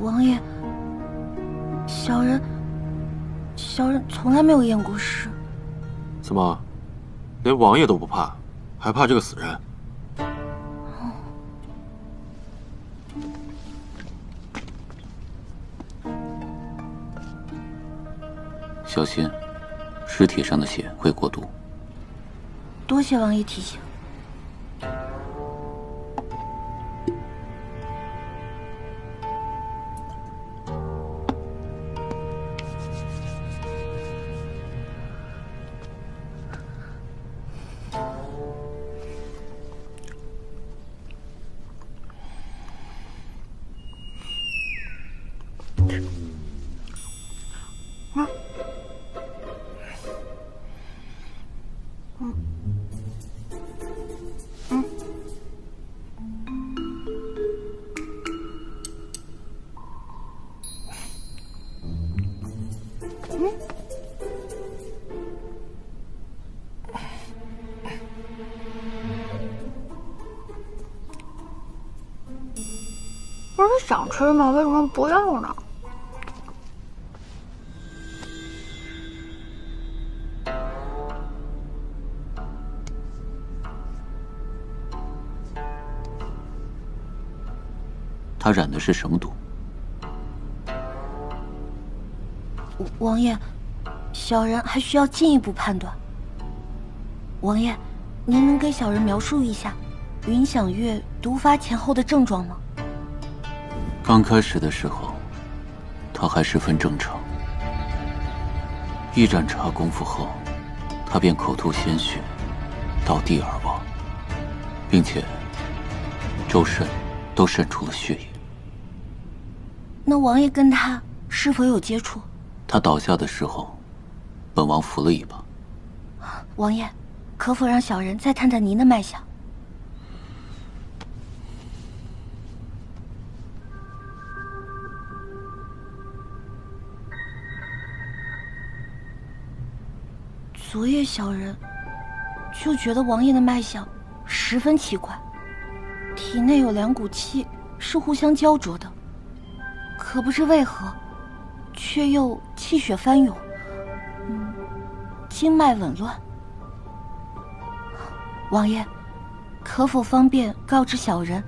王爷，小人从来没有验过尸。怎么，连王爷都不怕，还怕这个死人？小心，尸体上的血会过毒。多谢王爷提醒。不是想吃吗？为什么不要呢？他染的是什么毒？王爷，小人还需要进一步判断。王爷，您能给小人描述一下云响月毒发前后的症状吗？刚开始的时候，他还十分正常。一盏茶功夫后，他便口吐鲜血，倒地而亡，并且周身都渗出了血液。那王爷跟他是否有接触？他倒下的时候，本王扶了一把。王爷，可否让小人再探探您的脉象？昨夜小人就觉得王爷的脉象十分奇怪，体内有两股气是互相焦灼的，可不知为何，却又气血翻涌，经脉紊乱。王爷，可否方便告知小人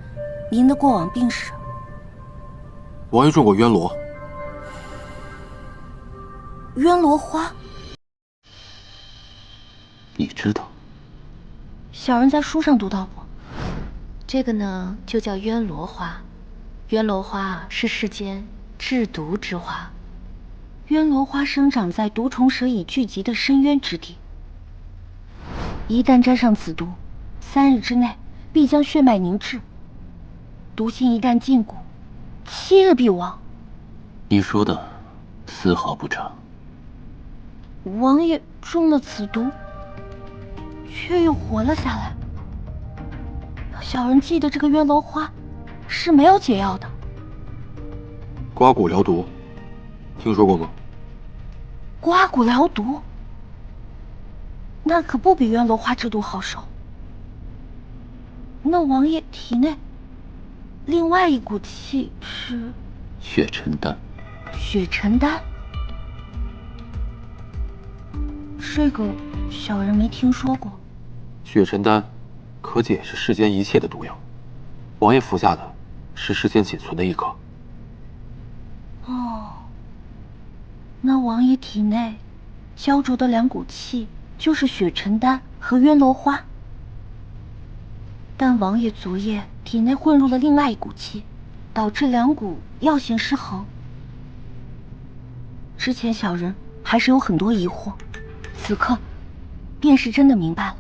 您的过往病史？王爷中过渊罗。渊罗花？你知道？小人在书上读到过。这个呢，就叫渊罗花。渊罗花是世间制毒之花。渊罗花生长在毒虫蛇蚁聚集的深渊之地，一旦沾上此毒，3日之内必将血脉凝滞。毒性一旦禁锢，7日必亡。你说的丝毫不差。王爷中了此毒，却又活了下来。小人记得这个渊罗花是没有解药的。刮骨疗毒，听说过吗？刮骨疗毒，那可不比渊罗花之毒好受。那王爷体内另外一股气是血沉丹。血沉丹？这个小人没听说过。血沉丹可解是世间一切的毒药，王爷服下的是世间仅存的一颗。哦，那王爷体内焦灼的两股气就是血沉丹和渊罗花，但王爷昨夜体内混入了另外一股气，导致两股药性失衡。之前小人还是有很多疑惑，此刻便是真的明白了。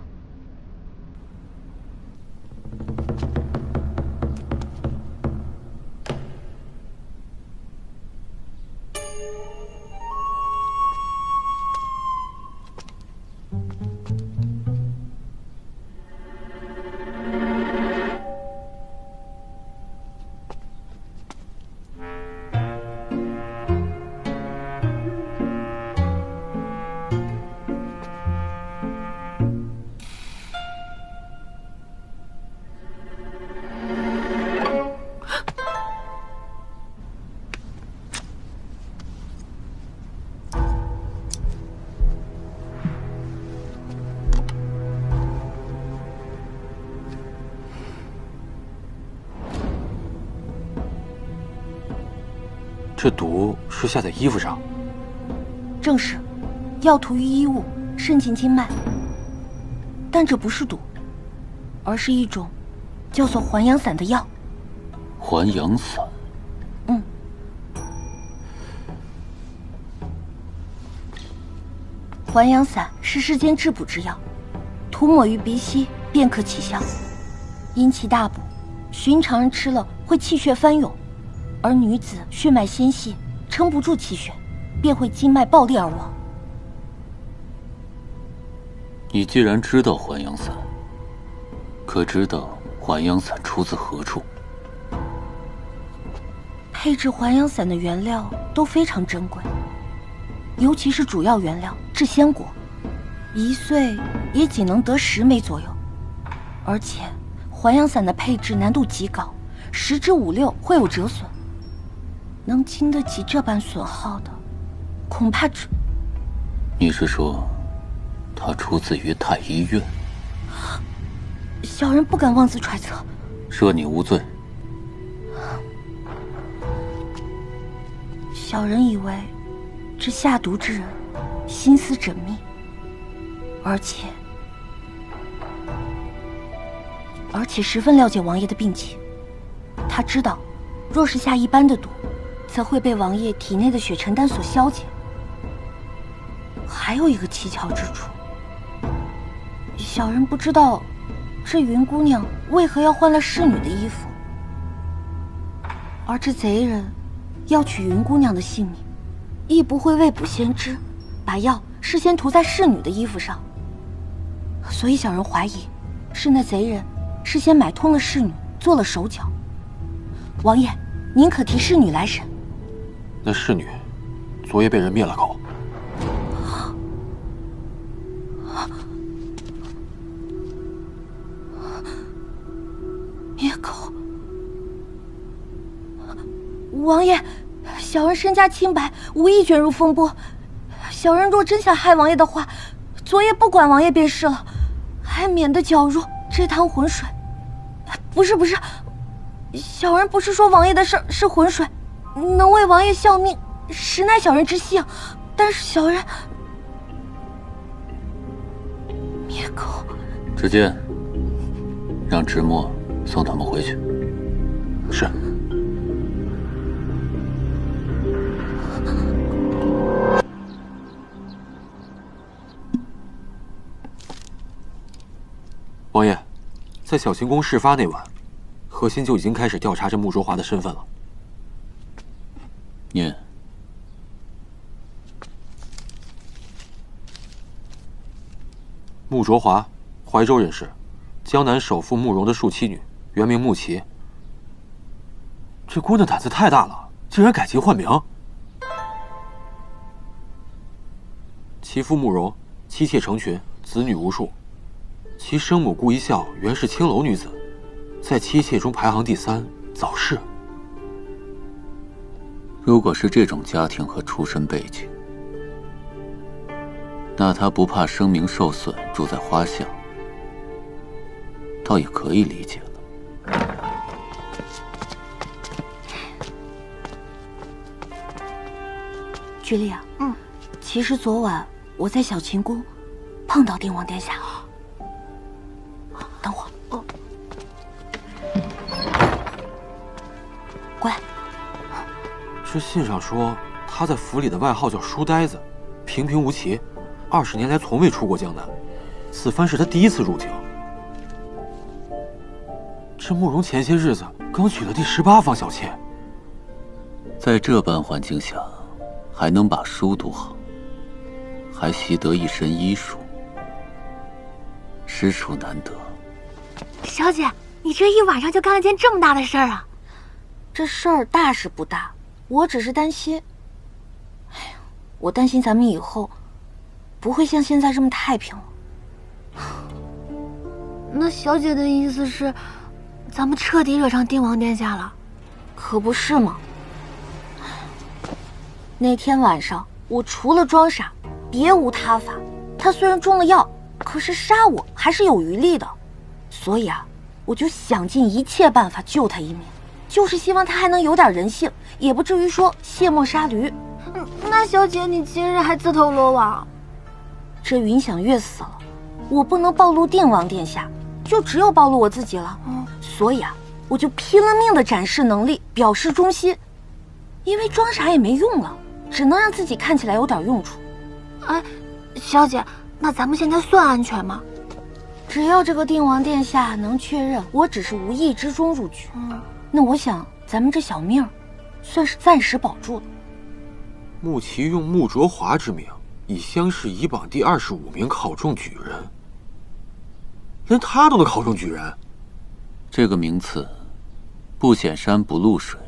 这毒是下在衣服上？正是，药涂于衣物，渗进经脉。但这不是毒，而是一种叫做还阳散的药。还阳散。还阳散是世间治补之药，涂抹于鼻息便可起效。因其大补，寻常人吃了会气血翻涌，而女子血脉纤细，撑不住气血，便会经脉爆裂而亡。你既然知道还阳散，可知道还阳散出自何处？配制还阳散的原料都非常珍贵，尤其是主要原料制香果，1岁也仅能得10枚左右。而且还阳散的配制难度极高，10之5、6会有折损。能经得起这般损耗的，恐怕只……你是说，它出自于太医院？小人不敢妄自揣测。赦你无罪。小人以为，这下毒之人心思缜密，而且十分了解王爷的病情。他知道，若是下一般的毒，则会被王爷体内的血沉丹所消解。还有一个蹊跷之处，小人不知道，这云姑娘为何要换了侍女的衣服，而这贼人要取云姑娘的性命，亦不会未卜先知，把药事先涂在侍女的衣服上。所以小人怀疑，是那贼人事先买通了侍女，做了手脚。王爷，您可提侍女来审。那侍女昨夜被人灭了口。灭口？王爷，小人身家清白，无意卷入风波。小人若真想害王爷的话，昨夜不管王爷便是了，还免得搅入这滩浑水。不是，小人不是说王爷的事是浑水，能为王爷效命，实乃小人之幸。但是小人灭口。芷见，让芷墨送他们回去。是。王爷，在小秦宫事发那晚，何心就已经开始调查这穆卓华的身份了。念。穆卓华，怀州人士，江南首富慕容的庶妻女，原名穆琪。这姑娘胆子太大了，竟然改籍换名。其父慕容，妻妾成群，子女无数。其生母顾一笑原是青楼女子，在妻妾中排行第3，早逝。如果是这种家庭和出身背景，那他不怕声名受损，住在花巷，倒也可以理解了。居丽啊，其实昨晚我在小秦宫碰到定王殿下。等会儿，过来。这信上说他在府里的外号叫书呆子，平平无奇，20年来从未出过江南，此番是他第1次入京。这慕容前些日子刚娶了第18房小妾，在这般环境下，还能把书读好，还习得一身医术，实属难得。小姐，你这一晚上就干了件这么大的事儿啊！这事儿大是不大，我只是担心，我担心咱们以后不会像现在这么太平了。那小姐的意思是，咱们彻底惹上定王殿下了？可不是嘛。那天晚上我除了装傻，别无他法。他虽然中了药，可是杀我还是有余力的，所以啊，我就想尽一切办法救他一命。就是希望他还能有点人性，也不至于说卸磨杀驴。那小姐，你今日还自投罗网？这云想月死了，我不能暴露定王殿下，就只有暴露我自己了。所以啊，我就拼了命的展示能力，表示忠心。因为装傻也没用了，只能让自己看起来有点用处。哎，小姐，那咱们现在算安全吗？只要这个定王殿下能确认我只是无意之中入局，那我想咱们这小命儿算是暂时保住了。穆奇用穆卓华之名，以乡试乙榜第25名考中举人，连他都能考中举人。这个名次，不显山不露水。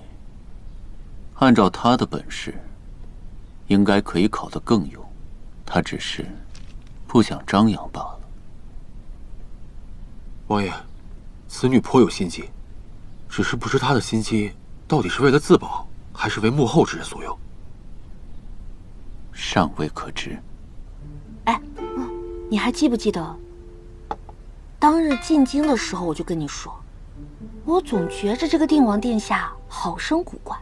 按照他的本事，应该可以考得更优，他只是不想张扬罢了。王爷，此女颇有心机，只是不知她的心机到底是为了自保，还是为幕后之人所用，尚未可知。哎，你还记不记得当日进京的时候，我就跟你说，我总觉着这个定王殿下好生古怪。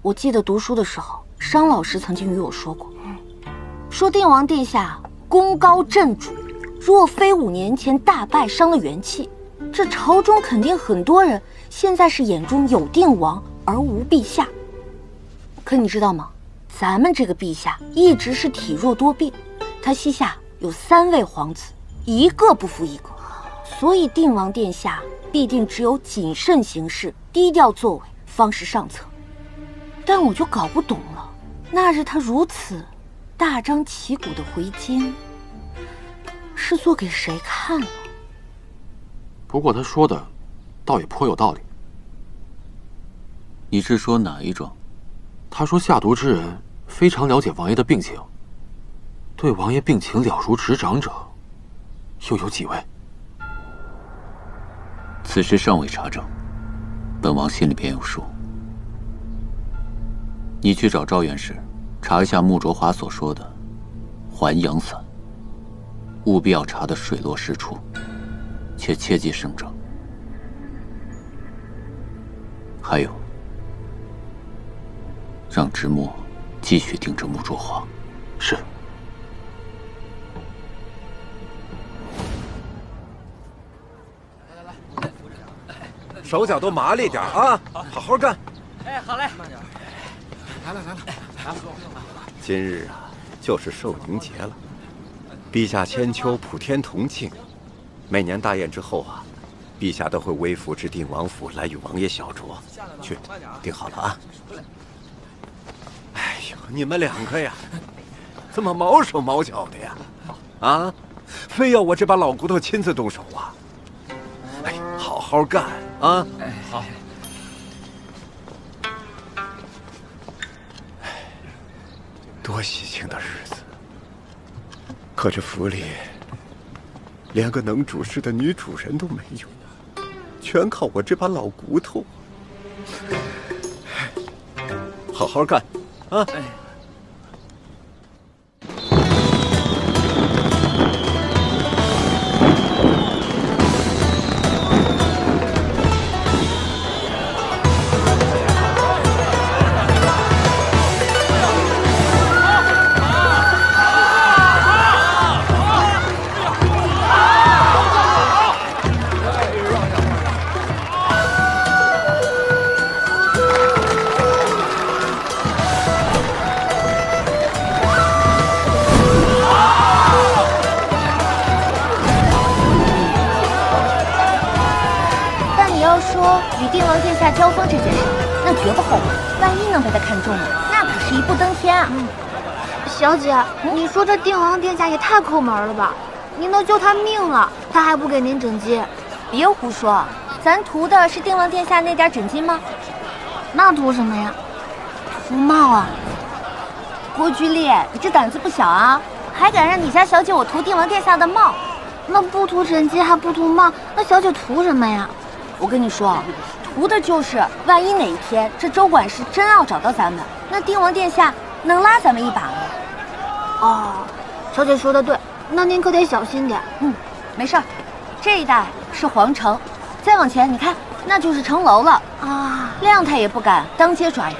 我记得读书的时候，商老师曾经与我说过，说定王殿下功高震主，若非5年前大败伤了元气，这朝中肯定很多人现在是眼中有定王而无陛下。可你知道吗？咱们这个陛下一直是体弱多病，他膝下有3位皇子，一个不服一个，所以定王殿下必定只有谨慎行事，低调作为，方是上策。但我就搞不懂了，那日他如此大张旗鼓的回京，是做给谁看了？不过他说的倒也颇有道理。你是说哪一桩？他说下毒之人非常了解王爷的病情，对王爷病情了如指掌者，又有几位？此事尚未查证，本王心里便有数。你去找赵院士，查一下穆卓华所说的还阳散，务必要查得水落石出，且切忌声张。还有，让直墨继续盯着穆卓华。是。手脚都麻利点啊，好好干。哎，好嘞。来了。今日啊，就是寿宁节了。陛下千秋，普天同庆。每年大宴之后啊，陛下都会微服至定王府来与王爷小酌。去，订好了啊。哎呦，你们2个呀，怎么毛手毛脚的呀？啊，非要我这把老骨头亲自动手啊？哎，好好干啊！哎，好。多喜庆的日子，可这府里连个能主事的女主人都没有，全靠我这把老骨头。好好干啊！与定王殿下交锋这件事，那绝不后悔。万一能被他看中了，那可是一步登天啊！小姐，你说这定王殿下也太抠门了吧？您都救他命了，他还不给您整金？别胡说，咱图的是定王殿下那点整金吗？那图什么呀？图帽啊！郭居烈，你这胆子不小啊，还敢让你家小姐我图定王殿下的帽？那不图整金还不图帽，那小姐图什么呀？我跟你说，图的就是万一哪一天这周管事真要找到咱们，那定王殿下能拉咱们一把吗？哦，小姐说的对，那您可得小心点。没事儿，这一带是皇城，再往前你看，那就是城楼了啊！亮太也不敢当街耍人。